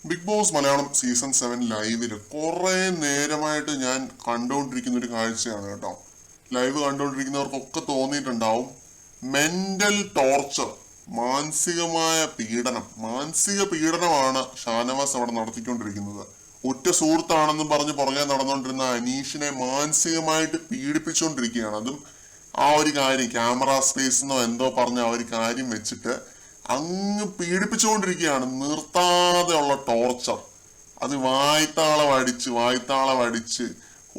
Big boss Malayalam season 7 ലൈവില് കുറെ നേരമായിട്ട് ഞാൻ കണ്ടുകൊണ്ടിരിക്കുന്ന ഒരു കാഴ്ചയാണ് കേട്ടോ. ലൈവ് കണ്ടുകൊണ്ടിരിക്കുന്നവർക്കൊക്കെ തോന്നിയിട്ടുണ്ടാവും മെന്റൽ ടോർച്ചർ, മാനസിക പീഡനമാണ് ഷാനവാസ് അവിടെ നടത്തിക്കൊണ്ടിരിക്കുന്നത്. ഒറ്റ സുഹൃത്താണെന്നും പറഞ്ഞ് പുറകെ നടന്നുകൊണ്ടിരുന്ന അനീഷിനെ മാനസികമായിട്ട് പീഡിപ്പിച്ചുകൊണ്ടിരിക്കുകയാണ്. അതും ആ ഒരു കാര്യം ക്യാമറ സ്പേസ് എന്നോ എന്തോ പറഞ്ഞ ആ ഒരു കാര്യം വെച്ചിട്ട് അങ്ങ് പീഡിപ്പിച്ചുകൊണ്ടിരിക്കുകയാണ്. നിർത്താതെ ഉള്ള ടോർച്ചർ. അത് വായ്ത്താളമടിച്ച്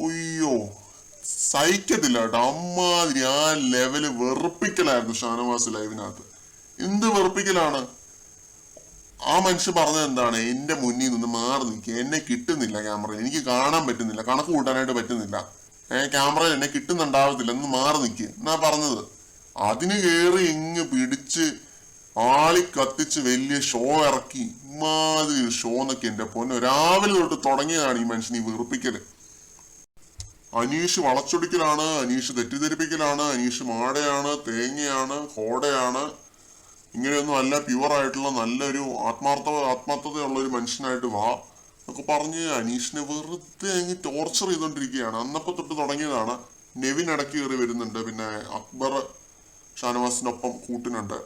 ഒയ്യോ സഹിക്കത്തില്ല കേട്ടോ. അമ്മാതിരി ആ ലെവല് വെറുപ്പിക്കലായിരുന്നു ഷാനവാസ് ലൈവിനകത്ത്. എന്ത് വെറുപ്പിക്കലാണ്. ആ മനുഷ്യൻ പറഞ്ഞത് എന്താണ്? എന്റെ മുന്നിൽ നിന്ന് മാറി നിൽക്കുക, എന്നെ കിട്ടുന്നില്ല ക്യാമറയിൽ, എനിക്ക് കാണാൻ പറ്റുന്നില്ല, കണക്ക് കൂട്ടാനായിട്ട് പറ്റുന്നില്ല, ക്യാമറയിൽ എന്നെ കിട്ടുന്നുണ്ടാവത്തില്ല, എന്ന് മാറി നിൽക്കുക എന്നാ പറഞ്ഞത്. അതിന് കയറി ഇങ്ങ് പിടിച്ച് ആളി കത്തിച്ച് വലിയ ഷോ ഇറക്കി. ഇമാതിരി ഷോ എന്നൊക്കെ എന്റെ പൊന്നോ, രാവിലെ തൊട്ട് തുടങ്ങിയതാണ് ഈ മനുഷ്യൻ ഈ വെറുപ്പിക്കല്. അനീഷ് വളച്ചൊടിക്കലാണ്, അനീഷ് തെറ്റിദ്ധരിപ്പിക്കലാണ്, അനീഷ് മാടയാണ്, തേങ്ങയാണ്, കോടയാണ്, ഇങ്ങനെയൊന്നും അല്ല, പ്യുവർ ആയിട്ടുള്ള നല്ലൊരു ആത്മാർത്ഥതയുള്ള ഒരു മനുഷ്യനായിട്ട് വാ എന്നൊക്കെ പറഞ്ഞ് അനീഷിനെ വെറുതെ അങ്ങ് ടോർച്ചർ ചെയ്തോണ്ടിരിക്കുകയാണ്. അന്നപ്പോ തൊട്ട് തുടങ്ങിയതാണ്. നെവിൻ ഇടയ്ക്ക് കയറി വരുന്നുണ്ട്, പിന്നെ അക്ബർ ഷാനവാസിനൊപ്പം കൂട്ടിനുണ്ട്.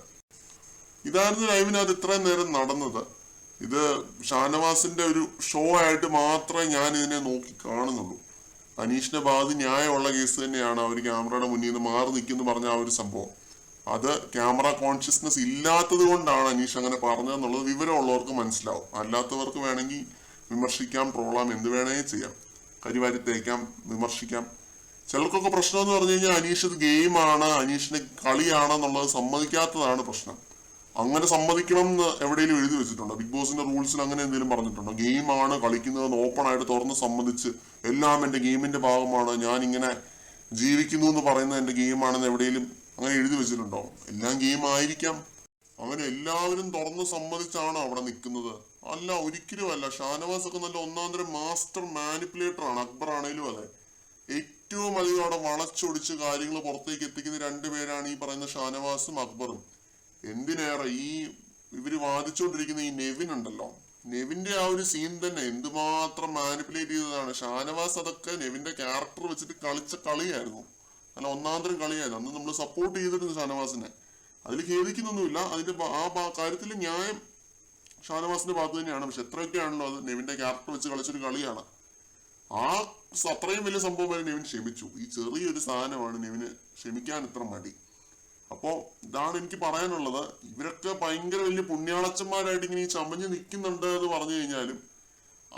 ഇതായിരുന്നു ലൈവിനകത്ത് ഇത്രയും നേരം നടന്നത്. ഇത് ഷാനവാസിന്റെ ഒരു ഷോ ആയിട്ട് മാത്രമേ ഞാൻ ഇതിനെ നോക്കി കാണുന്നുള്ളൂ. അനീഷിന്റെ ഭാഗത്ത് ന്യായമുള്ള കേസ് തന്നെയാണ്. അവർ ക്യാമറയുടെ മുന്നിൽ നിന്ന് മാറി നിൽക്കുന്നു പറഞ്ഞ ആ ഒരു സംഭവം, അത് ക്യാമറ കോൺഷ്യസ്നെസ് ഇല്ലാത്തത് കൊണ്ടാണ് അനീഷ് അങ്ങനെ പറഞ്ഞതെന്നുള്ളത് വിവരമുള്ളവർക്ക് മനസ്സിലാവും. അല്ലാത്തവർക്ക് വേണമെങ്കിൽ വിമർശിക്കാം, ട്രോളാം, എന്ത് വേണമെങ്കിൽ ചെയ്യാം, കരിവാരി തേക്കാം, വിമർശിക്കാം. ചിലർക്കൊക്കെ പ്രശ്നം എന്ന് പറഞ്ഞു കഴിഞ്ഞാൽ അനീഷ് ഇത് ഗെയിമാണ്, അനീഷിന്റെ കളിയാണെന്നുള്ളത് സമ്മതിക്കാത്തതാണ് പ്രശ്നം. അങ്ങനെ സമ്മതിക്കണം എന്ന് എവിടെയെങ്കിലും എഴുതി വെച്ചിട്ടുണ്ടോ? ബിഗ് ബോസിന്റെ റൂൾസിൽ അങ്ങനെ എന്തെങ്കിലും പറഞ്ഞിട്ടുണ്ടോ? ഗെയിമാണ് കളിക്കുന്നത് ഓപ്പൺ ആയിട്ട് തുറന്ന് സമ്മതിച്ച് എല്ലാം എന്റെ ഗെയിമിന്റെ ഭാഗമാണ്, ഞാൻ ഇങ്ങനെ ജീവിക്കുന്നു എന്ന് പറയുന്നത് എന്റെ ഗെയിമാണെന്ന് എവിടെയെങ്കിലും അങ്ങനെ എഴുതി വെച്ചിട്ടുണ്ടോ? എല്ലാം ഗെയിം ആയിരിക്കാം. അങ്ങനെ എല്ലാവരും തുറന്ന് സമ്മതിച്ചാണ് അവിടെ നിൽക്കുന്നത്. അല്ല, ഒരിക്കലും അല്ല. ഷാനവാസ് ഒക്കെ നല്ല ഒന്നാന്തരം മാസ്റ്റർ മാനിപ്പുലേറ്റർ ആണ്. അക്ബർ ആണേലും അതെ. ഏറ്റവും അധികം അവിടെ വളച്ചൊടിച്ച് കാര്യങ്ങൾ പുറത്തേക്ക് എത്തിക്കുന്ന രണ്ടുപേരാണ് ഈ പറയുന്ന ഷാനവാസും അക്ബറും. എന്തിനേറെ ഇവര് വാദിച്ചുകൊണ്ടിരിക്കുന്ന ഈ നെവിൻ ഉണ്ടല്ലോ, നെവിന്റെ ആ ഒരു സീൻ തന്നെ എന്തുമാത്രം മാനിപ്പുലേറ്റ് ചെയ്തതാണ്. ഷാനവാസ് അതൊക്കെ നെവിന്റെ ക്യാരക്ടർ വെച്ചിട്ട് കളിച്ച കളിയായിരുന്നു, നല്ല ഒന്നാന്തരം കളിയായിരുന്നു. അന്ന് നമ്മൾ സപ്പോർട്ട് ചെയ്തിരുന്നു ഷാനവാസിനെ, അതിൽ ഖേദിക്കുന്നൊന്നുമില്ല. അതിന്റെ ആ കാര്യത്തിൽ ന്യായം ഷാനവാസിന്റെ ഭാഗത്ത് തന്നെയാണ്. പക്ഷെ എത്രയൊക്കെയാണല്ലോ അത് നെവിന്റെ ക്യാരക്ടർ വെച്ച് കളിച്ചൊരു കളിയാണ്. അത്രയും വലിയ സംഭവം വരെ നെവിൻ ക്ഷമിച്ചു. ഈ ചെറിയൊരു സാധനമാണ് നെവിന് ക്ഷമിക്കാൻ ഇത്ര മടി. അപ്പോ ഇതാണ് എനിക്ക് പറയാനുള്ളത്. ഇവരൊക്കെ ഭയങ്കര വലിയ പുണ്യാളച്ചന്മാരായിട്ട് ഇങ്ങനെ ഈ ചമഞ്ഞ് നിൽക്കുന്നുണ്ട് എന്ന് പറഞ്ഞു കഴിഞ്ഞാലും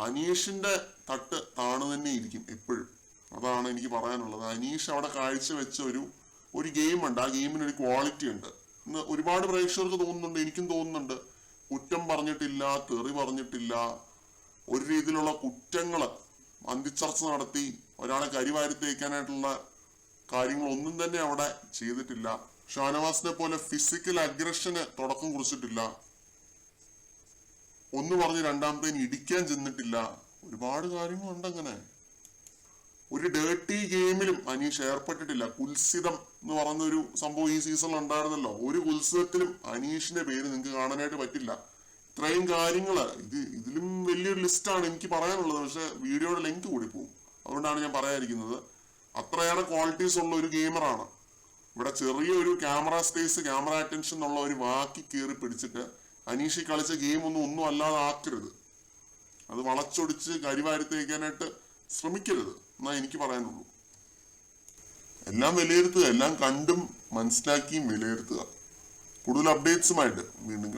അനീഷിന്റെ തട്ട് താണു തന്നെ ഇരിക്കും എപ്പോഴും. അതാണ് എനിക്ക് പറയാനുള്ളത്. അനീഷ് അവിടെ കാഴ്ചവെച്ച ഒരു ഗെയിം ഉണ്ട്. ആ ഗെയിമിന് ഒരു ക്വാളിറ്റി ഉണ്ട് എന്ന് ഒരുപാട് പ്രേക്ഷകർക്ക് തോന്നുന്നുണ്ട്, എനിക്കും തോന്നുന്നുണ്ട്. കുറ്റം പറഞ്ഞിട്ടില്ല, തെറി പറഞ്ഞിട്ടില്ല, ഒരു രീതിയിലുള്ള കുറ്റങ്ങള് അന്തിച്ചർച്ച നടത്തി ഒരാളെ കരിവാരി തേക്കാനായിട്ടുള്ള കാര്യങ്ങളൊന്നും തന്നെ അവിടെ ചെയ്തിട്ടില്ല. ഷാനവാസിനെ പോലെ ഫിസിക്കൽ അഗ്രഷന് തുടക്കം കുറിച്ചിട്ടില്ല. ഒന്ന് പറഞ്ഞ് രണ്ടാമത്തേന് ഇടിക്കാൻ ചെന്നിട്ടില്ല. ഒരുപാട് കാര്യങ്ങളുണ്ട് അങ്ങനെ. ഒരു ഡേർട്ടി ഗെയിമിലും അനീഷ് ഏർപ്പെട്ടിട്ടില്ല. കുൽസിതം എന്ന് പറയുന്ന ഒരു സംഭവം ഈ സീസണിൽ ഉണ്ടായിരുന്നല്ലോ. ഒരു കുൽസിതത്തിലും അനീഷിന്റെ പേര് നിങ്ങൾക്ക് കാണാനായിട്ട് പറ്റില്ല. ഇത്രയും കാര്യങ്ങള് ഇതിലും വലിയൊരു ലിസ്റ്റാണ് എനിക്ക് പറയാനുള്ളത്. പക്ഷെ വീഡിയോയുടെ ലെങ്ത് കൂടി പോകും, അതുകൊണ്ടാണ് ഞാൻ പറയാതിരിക്കുന്നത്. അത്രയേറെ ക്വാളിറ്റീസ് ഉള്ള ഒരു ഗെയിമറാണ്. ഇവിടെ ചെറിയൊരു ക്യാമറ സ്പേസ്, ക്യാമറ അറ്റൻഷൻ എന്നുള്ള ഒരു വാക്കി കയറി പിടിച്ചിട്ട് അനീഷ് കളിച്ച ഗെയിം ഒന്നും അല്ലാതെ ആക്കരുത്. അത് വളച്ചൊടിച്ച് കരിവാരി തേക്കാനായിട്ട് ശ്രമിക്കരുത് എന്നാ എനിക്ക് പറയാനുള്ളൂ. എല്ലാം വിലയിരുത്തുക, എല്ലാം കണ്ടും മനസ്സിലാക്കിയും വിലയിരുത്തുക. കൂടുതൽ അപ്ഡേറ്റ്സുമായിട്ട് വീണ്ടും